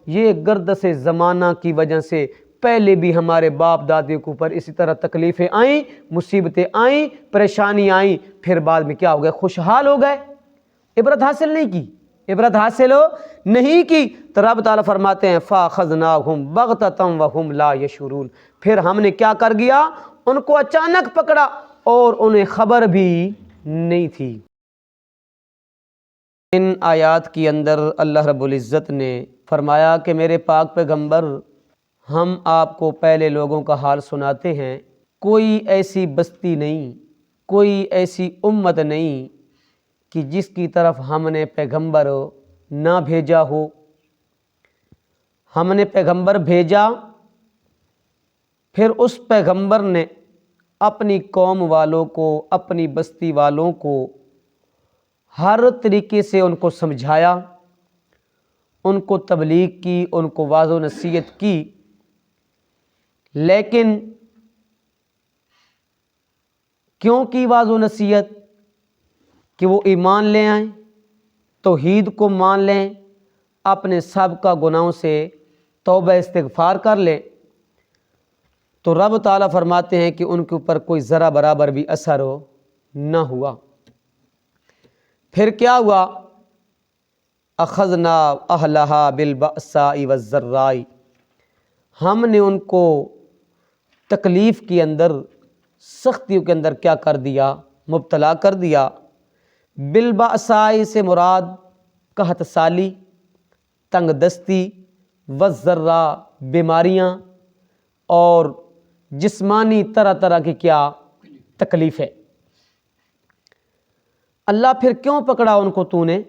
یہ گردش زمانہ کی وجہ سے پہلے بھی ہمارے باپ دادے کے اوپر اسی طرح تکلیفیں آئیں، مصیبتیں آئیں، پریشانی آئیں، پھر بعد میں کیا ہو گئے؟ خوشحال ہو گئے، عبرت حاصل نہیں کی، عبرت حاصل نہیں کی۔ تو رب تعالیٰ فرماتے ہیں فَأَخَذْنَاهُمْ بَغْتَةً وَهُمْ لَا يَشْعُرُونَ، پھر ہم نے کیا کر گیا؟ ان کو اچانک پکڑا اور انہیں خبر بھی نہیں تھی۔ ان آیات کی اندر اللہ رب العزت نے فرمایا کہ میرے پاک پیغمبر، ہم آپ کو پہلے لوگوں کا حال سناتے ہیں، کوئی ایسی بستی نہیں، کوئی ایسی امت نہیں کہ جس کی طرف ہم نے پیغمبر نہ بھیجا ہو۔ ہم نے پیغمبر بھیجا، پھر اس پیغمبر نے اپنی قوم والوں کو، اپنی بستی والوں کو ہر طریقے سے ان کو سمجھایا، ان کو تبلیغ کی، ان کو واعظ و نصیحت کی، لیکن کیوں کی واعظ و نصیحت؟ کہ وہ ایمان لے آئیں، توحید کو مان لیں، اپنے سابقہ گناہوں سے توبہ استغفار کر لیں۔ تو رب تعالیٰ فرماتے ہیں کہ ان کے اوپر کوئی ذرہ برابر بھی اثر نہ ہوا۔ پھر کیا ہوا؟ اخذنا اہلہا بالبأساء والضراء، ہم نے ان کو تکلیف کے اندر، سختیوں کے اندر کیا کر دیا؟ مبتلا کر دیا۔ بالبأساء سے مراد قحط سالی، تنگ دستی، والضراء بیماریاں، اور جسمانی طرح طرح کی کیا تکلیف ہے۔ اللہ پھر کیوں پکڑا ان کو تو نے؟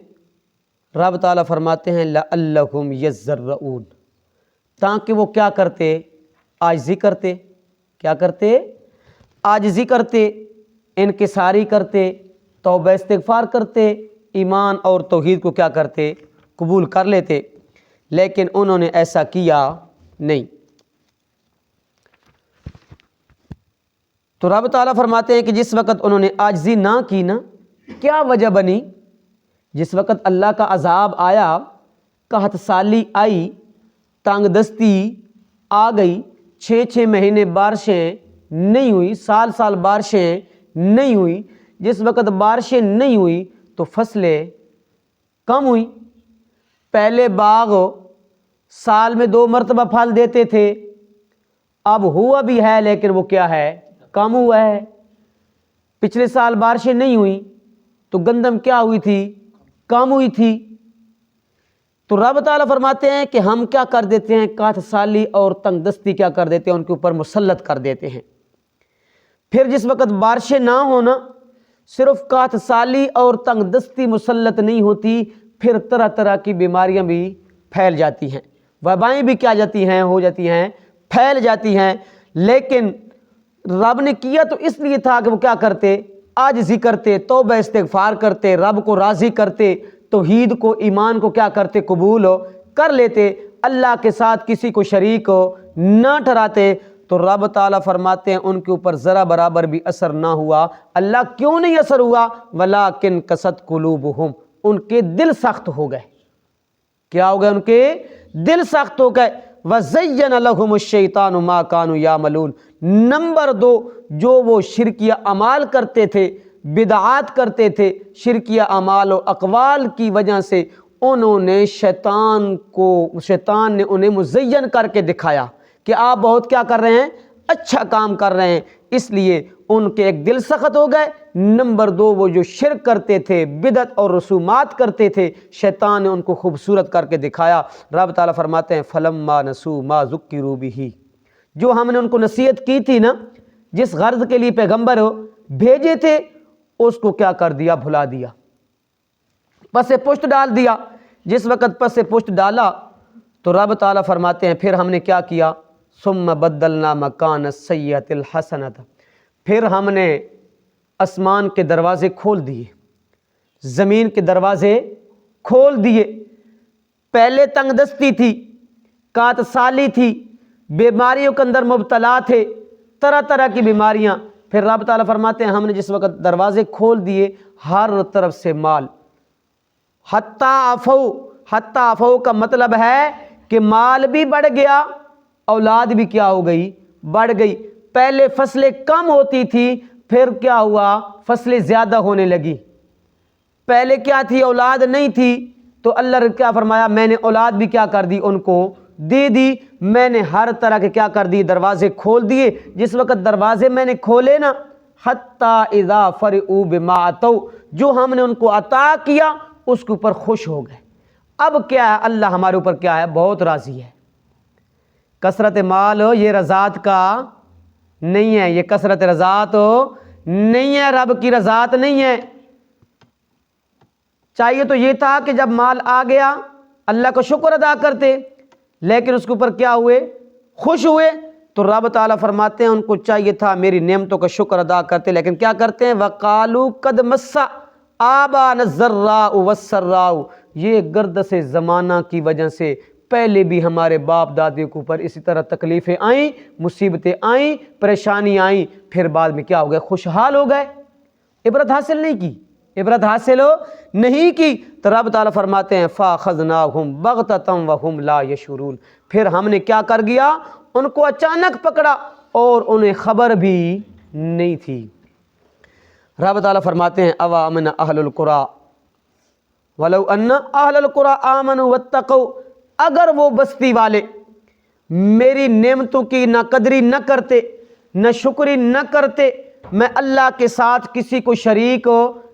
رب تعالیٰ فرماتے ہیں لعلہم یضرعون، تاکہ وہ کیا کرتے؟ عاجزی کرتے۔ کیا کرتے؟ عاجزی کرتے، انکساری کرتے، توبہ استغفار کرتے، ایمان اور توحید کو کیا کرتے؟ قبول کر لیتے، لیکن انہوں نے ایسا کیا نہیں۔ تو رب تعالیٰ فرماتے ہیں کہ جس وقت انہوں نے عاجزی نہ کی نا، کیا وجہ بنی؟ جس وقت اللہ کا عذاب آیا، قحط سالی آئی، تنگ دستی آ گئی، 6 مہینے بارشیں نہیں ہوئی، سال بارشیں نہیں ہوئی، جس وقت بارشیں نہیں ہوئی تو فصلیں کم ہوئی۔ پہلے باغ سال میں 2 مرتبہ پھل دیتے تھے، اب ہوا بھی ہے لیکن وہ کیا ہے؟ کم ہوا ہے۔ پچھلے سال بارشیں نہیں ہوئی تو گندم کیا ہوئی تھی؟ کم ہوئی تھی۔ تو رب تعالیٰ فرماتے ہیں کہ ہم کیا کر دیتے ہیں؟ قحط سالی اور تنگ دستی کیا کر دیتے ہیں؟ ان کے اوپر مسلط کر دیتے ہیں۔ پھر جس وقت بارشیں نہ ہونا، صرف قحط سالی اور تنگ دستی مسلط نہیں ہوتی، پھر طرح طرح کی بیماریاں بھی پھیل جاتی ہیں، وبائیں بھی کیا جاتی ہیں؟ ہو جاتی ہیں، پھیل جاتی ہیں۔ لیکن رب نے کیا تو اس لیے تھا کہ وہ کیا کرتے؟ عاجزی کرتے، توبہ استغفار کرتے، رب کو راضی کرتے، توحید کو، ایمان کو کیا کرتے؟ قبول کر لیتے، اللہ کے ساتھ کسی کو شریک نہ ٹھہراتے۔ تو رب تعالیٰ فرماتے ہیں ان کے اوپر ذرا برابر بھی اثر نہ ہوا۔ اللہ کیوں نہیں اثر ہوا؟ وَلَٰكِن قَسَتْ قُلُوبُهُمْ، ان کے دل سخت ہو گئے۔ کیا ہو گئے؟ ان کے دل سخت ہو گئے۔ وَزَيَّنَ لَهُمُ الشَّيْطَانُ مَا كَانُوا يَعْمَلُونَ، نمبر 2، جو وہ شرکیہ اعمال کرتے تھے، بدعات کرتے تھے، شرکیہ اعمال و اقوال کی وجہ سے انہوں نے شیطان نے انہیں مزین کر کے دکھایا کہ آپ بہت کیا کر رہے ہیں؟ اچھا کام کر رہے ہیں، اس لیے ان کے ایک دل سخت ہو گئے۔ نمبر 2، وہ جو شرک کرتے تھے، بدعت اور رسومات کرتے تھے، شیطان نے ان کو خوبصورت کر کے دکھایا۔ رب تعالیٰ فرماتے ہیں فَلَمَّا نَسُوا مَا ذُكِّرُوا بِهِ، جو ہم نے ان کو نصیحت کی تھی نا، جس غرض کے لیے پیغمبر بھیجے تھے، اس کو کیا کر دیا؟ بھلا دیا، پس پشت ڈال دیا۔ جس وقت پس پشت ڈالا تو رب تعالیٰ فرماتے ہیں پھر ہم نے کیا کیا؟ ثُمَّ بَدَّلْنَا مَكَانَ السَّيِّئَةِ الْحَسَنَةَ، پھر ہم نے آسمان کے دروازے کھول دیے، زمین کے دروازے کھول دیے۔ پہلے تنگ دستی تھی، قحط سالی تھی، بیماریوں کے اندر مبتلا تھے، طرح طرح کی بیماریاں۔ پھر رب تعالیٰ فرماتے ہیں ہم نے جس وقت دروازے کھول دیے، ہر طرف سے مال، حتیٰ عفو کا مطلب ہے کہ مال بھی بڑھ گیا، اولاد بھی کیا ہو گئی؟ بڑھ گئی۔ پہلے فصلیں کم ہوتی تھی، پھر کیا ہوا؟ فصلیں زیادہ ہونے لگی۔ پہلے کیا تھی؟ اولاد نہیں تھی، تو اللہ نے کیا فرمایا؟ میں نے اولاد بھی کیا کر دی؟ ان کو دے دی۔ میں نے ہر طرح کے کیا کر دی؟ دروازے کھول دیے۔ جس وقت دروازے میں نے کھولے نا، حتیٰ اذا فرحوا بما آتوا، جو ہم نے ان کو عطا کیا اس کے اوپر خوش ہو گئے۔ اب کیا ہے؟ اللہ ہمارے اوپر کیا ہے؟ بہت راضی ہے۔ کثرت مال یہ رضات کا نہیں ہے، یہ کثرت رضات نہیں ہے، رب کی رضات نہیں ہے۔ چاہیے تو یہ تھا کہ جب مال آ گیا اللہ کا شکر ادا کرتے، لیکن اس کے اوپر کیا ہوئے؟ خوش ہوئے۔ تو رب تعالیٰ فرماتے ہیں ان کو چاہیے تھا میری نعمتوں کا شکر ادا کرتے، لیکن کیا کرتے ہیں؟ وَقَالُوا قَدْ مَسَّ آبَانَا الضَّرَّاءُ وَالسَّرَّاءُ، یہ گرد سے زمانہ کی وجہ سے پہلے بھی ہمارے باپ دادے کے اوپر اسی طرح تکلیفیں آئیں، مصیبتیں آئیں، پریشانی آئیں، پھر بعد میں کیا ہو گئے؟ خوشحال ہو گئے۔ عبرت حاصل نہیں کی، عبرت حاصل نہیں کی۔ تو رب تعالیٰ فرماتے ہیں فَأَخَذْنَاهُمْ بَغْتَةً وَهُمْ لَا يَشْعُرُونَ، پھر ہم نے کیا کر گیا؟ ان کو اچانک پکڑا اور انہیں خبر بھی نہیں تھی۔ رب تعالیٰ فرماتے ہیں أَوَآمَنَ أَهْلُ الْقُرَىٰ وَلَوْ أَنَّ أَهْلَ الْقُرَىٰ آمَنُوا وَاتَّقَوْا، اگر وہ بستی والے میری نعمتوں کی نہ قدری نہ کرتے، نہ شکری نہ کرتے، میں اللہ کے ساتھ کسی کو شریک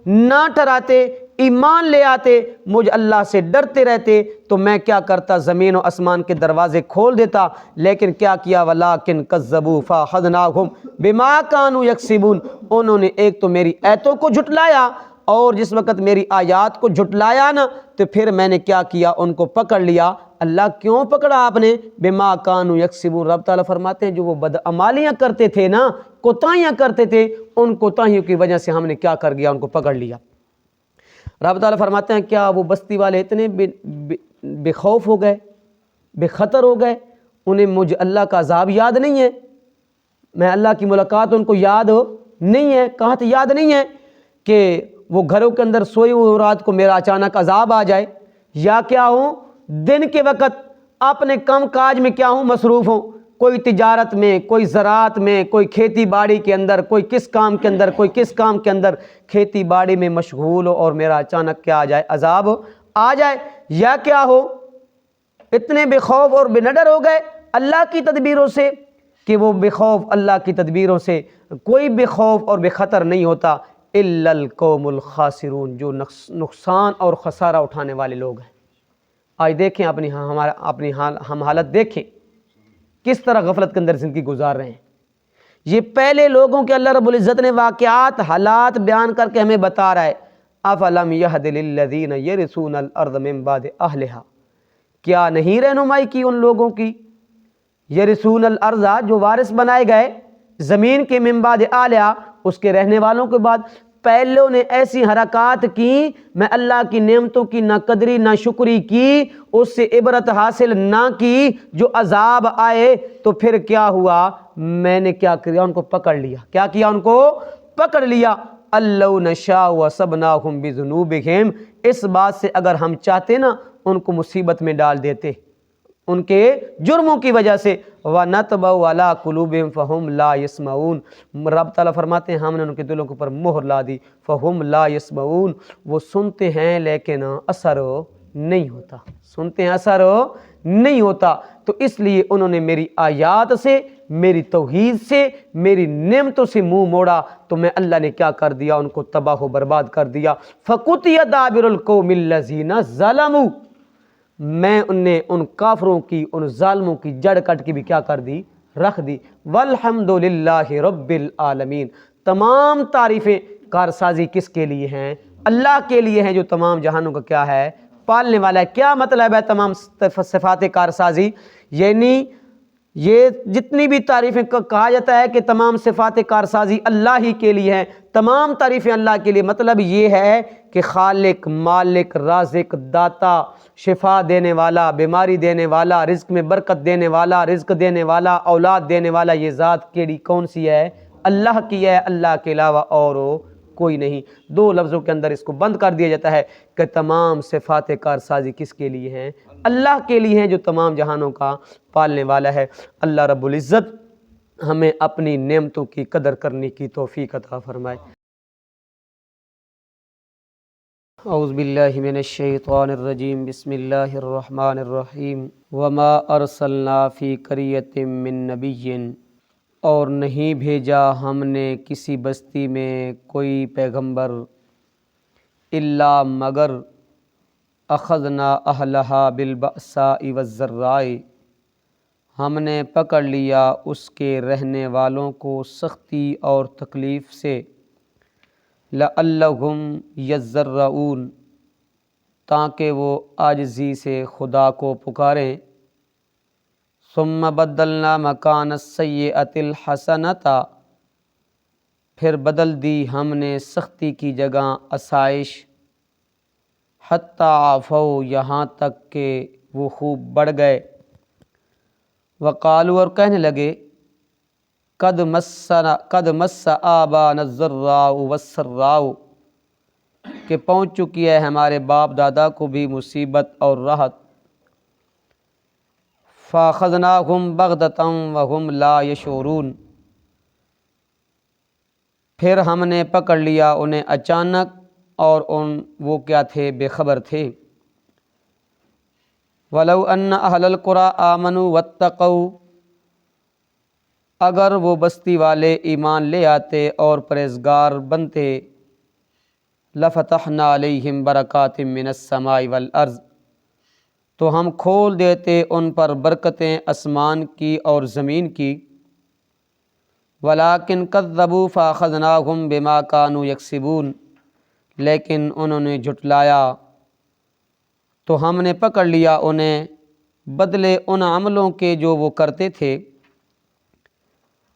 نہ ٹھہراتے، ایمان لے آتے، مجھ اللہ سے ڈرتے رہتے، تو میں کیا کرتا؟ زمین و آسمان کے دروازے کھول دیتا۔ لیکن کیا کیا؟ وَلَٰكِن كَذَّبُوا فَأَخَذْنَاهُمْ بِمَا كَانُوا يَكْسِبُونَ، انہوں نے ایک تو میری آیتوں کو جھٹلایا، اور جس وقت میری آیات کو جھٹلایا نا، تو پھر میں نے کیا کیا؟ ان کو پکڑ لیا۔ اللہ کیوں پکڑا آپ نے؟ بما کانوا یکسبون، رب تعالیٰ فرماتے ہیں جو وہ بدعمالیاں کرتے تھے نا، کوتاہیاں کرتے تھے، ان کوتاہیوں کی وجہ سے ہم نے کیا کر گیا؟ ان کو پکڑ لیا۔ رب تعالیٰ فرماتے ہیں کیا وہ بستی والے اتنے بے خوف ہو گئے، بے خطر ہو گئے، انہیں مجھ اللہ کا عذاب یاد نہیں ہے؟ میں اللہ کی ملاقات ان کو یاد نہیں ہے؟ کہاں تھے یاد نہیں ہے کہ وہ گھروں کے اندر سوئی ہوئی رات کو میرا اچانک عذاب آ جائے، یا کیا ہوں دن کے وقت اپنے کام کاج میں کیا ہوں مصروف ہوں، کوئی تجارت میں، کوئی زراعت میں، کوئی کھیتی باڑی کے اندر، کوئی کس کام کے اندر، کوئی کس کام کے اندر کھیتی باڑی میں مشغول ہو اور میرا اچانک کیا آ جائے؟ عذاب آ جائے، یا کیا ہو اتنے بے خوف اور بے نڈر ہو گئے اللہ کی تدبیروں سے کہ وہ بے خوف اللہ کی تدبیروں سے کوئی بے خوف اور بے خطر نہیں ہوتا الا القوم الخاسرون، جو نقصان اور خسارہ اٹھانے والے لوگ ہیں۔ آج دیکھیں اپنی ہم حالت دیکھیں کس طرح غفلت کے اندر زندگی گزار رہے ہیں۔ یہ پہلے لوگوں کے اللہ رب العزت نے واقعات، حالات بیان کر کے ہمیں بتا رہا ہے افلم یہد للذین یرثون الارض من بعد اہلھا، کیا نہیں رہنمائی کی ان لوگوں کی؟ یرثون الارض، جو وارث بنائے گئے زمین کے، من بعد اہلھا، اس کے رہنے والوں کے بعد۔ پہلوں نے ایسی حرکات کی، میں اللہ کی نعمتوں کی نہ قدری نہ شکری کی، اس سے عبرت حاصل نہ کی، جو عذاب آئے تو پھر کیا ہوا؟ میں نے کیا کیا؟ ان کو پکڑ لیا۔ کیا کیا؟ ان کو پکڑ لیا۔ اللو نشاء وصبناہم بذنوبہم، اس بات سے اگر ہم چاہتے نا ان کو مصیبت میں ڈال دیتے ان کے جرموں کی وجہ سے۔ وَنَطْبَعُ عَلَىٰ قُلُوبِهِمْ فَهُمْ لَا يَسْمَعُونَ، رب تعالیٰ فرماتے ہیں ہم نے ان کے دلوں کے اوپر مہر لا دی، فَهُمْ لَا يَسْمَعُونَ، وہ سنتے ہیں لیکن اثر نہیں ہوتا، سنتے ہیں اثر نہیں ہوتا۔ تو اس لیے انہوں نے میری آیات سے، میری توحید سے، میری نعمتوں سے منہ موڑا، تو میں اللہ نے کیا کر دیا؟ ان کو تباہ و برباد کر دیا۔ فَقُطِعَ دَابِرُ الْقَوْمِ الَّذِينَ ظَلَمُوا، میں انہیں ان کافروں کی، ان ظالموں کی جڑ کٹ کے بھی کیا کر دی؟ رکھ دی۔ والحمد للہ رب العالمین، تمام تعریفیں کارسازی کس کے لیے ہیں؟ اللہ کے لیے ہیں جو تمام جہانوں کا کیا ہے؟ پالنے والا ہے۔ کیا مطلب ہے تمام صفات کارسازی؟ یعنی یہ جتنی بھی تعریفیں کہا جاتا ہے کہ تمام صفات کارسازی اللہ ہی کے لیے ہیں، تمام تعریفیں اللہ کے لیے، مطلب یہ ہے کہ خالق، مالک، رازق، داتا، شفا دینے والا، بیماری دینے والا، رزق میں برکت دینے والا، رزق دینے والا، اولاد دینے والا، یہ ذات کیڑی کون سی ہے؟ اللہ کی ہے، اللہ کے علاوہ اور کوئی نہیں۔ دو لفظوں کے اندر اس کو بند کر دیا جاتا ہے کہ تمام صفات کارسازی کس کے لیے ہیں؟ اللہ کے لیے ہیں جو تمام جہانوں کا پالنے والا ہے۔ اللہ رب العزت ہمیں اپنی نعمتوں کی قدر کرنے کی توفیق عطا فرمائے۔ اعوذ باللہ من الشیطان الرجیم، بسم اللہ الرحمن الرحیم۔ وما ارسلنا فی قریۃ من نبی، اور نہیں بھیجا ہم نے کسی بستی میں کوئی پیغمبر، الا مگر اخذنا اہلہا بالبأساء والضراء، ہم نے پکڑ لیا اس کے رہنے والوں کو سختی اور تکلیف سے، لعلہم یضرعون، تاکہ وہ عاجزی سے خدا کو پکاریں، ثم بدلنا مکان السیئۃ الحسنۃ، پھر بدل دی ہم نے سختی کی جگہ آسائش، حتی عفوا، یہاں تک کہ وہ خوب بڑھ گئے، وقالوا، اور کہنے لگے، قد مس آبانا الضراء والسراء، کہ پہنچ چکی ہے ہمارے باپ دادا کو بھی مصیبت اور راحت، فاخذناہم بغتۃ وہم لا یشعرون، پھر ہم نے پکڑ لیا انہیں اچانک اور وہ کیا تھے، بے خبر تھے۔ وَلَوْ أَنَّ أَهْلَ الْقُرَىٰ آمَنُوا وَاتَّقَوْا، اگر وہ بستی والے ایمان لے آتے اور پرہیزگار بنتے، لَفَتَحْنَا عَلَيْهِمْ بَرَكَاتٍ مِّنَ السَّمَاءِ وَالْأَرْضِ، تو ہم کھول دیتے ان پر برکتیں آسمان کی اور زمین کی، وَلَٰكِنْ كَذَّبُوا فَأَخَذْنَاهُمْ بِمَا كَانُوا يَكْسِبُونَ، لیکن انہوں نے جھٹلایا تو ہم نے پکڑ لیا انہیں بدلے ان عملوں کے جو وہ کرتے تھے۔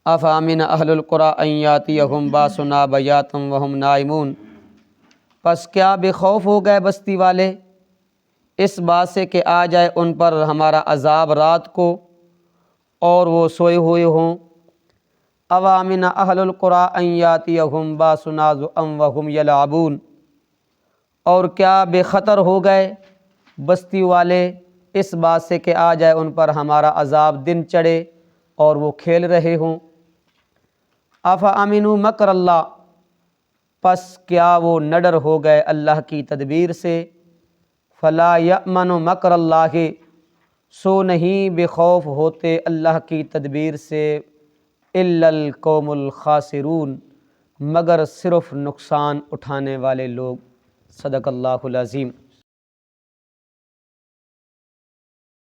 افامن اہل القریٰ ان یاتیہم باسنا بیاتا وہم نائمون، پس کیا بے خوف ہو گئے بستی والے اس بات سے کہ آ جائے ان پر ہمارا عذاب رات کو اور وہ سوئے ہوئے ہوں۔ اوامن اہل القریٰ ان یاتیہم باسنا ضؤا وہم یلعبون، اور کیا بے خطر ہو گئے بستی والے اس بات سے کہ آ جائے ان پر ہمارا عذاب دن چڑھے اور وہ کھیل رہے ہوں۔ افامنوا مکر اللہ، پس کیا وہ نہ ڈر ہو گئے اللہ کی تدبیر سے، فلا یأمن مکر اللہ، سو نہیں بے خوف ہوتے اللہ کی تدبیر سے، الا القوم الخاسرون، مگر صرف نقصان اٹھانے والے لوگ۔ صدق اللہ العظیم۔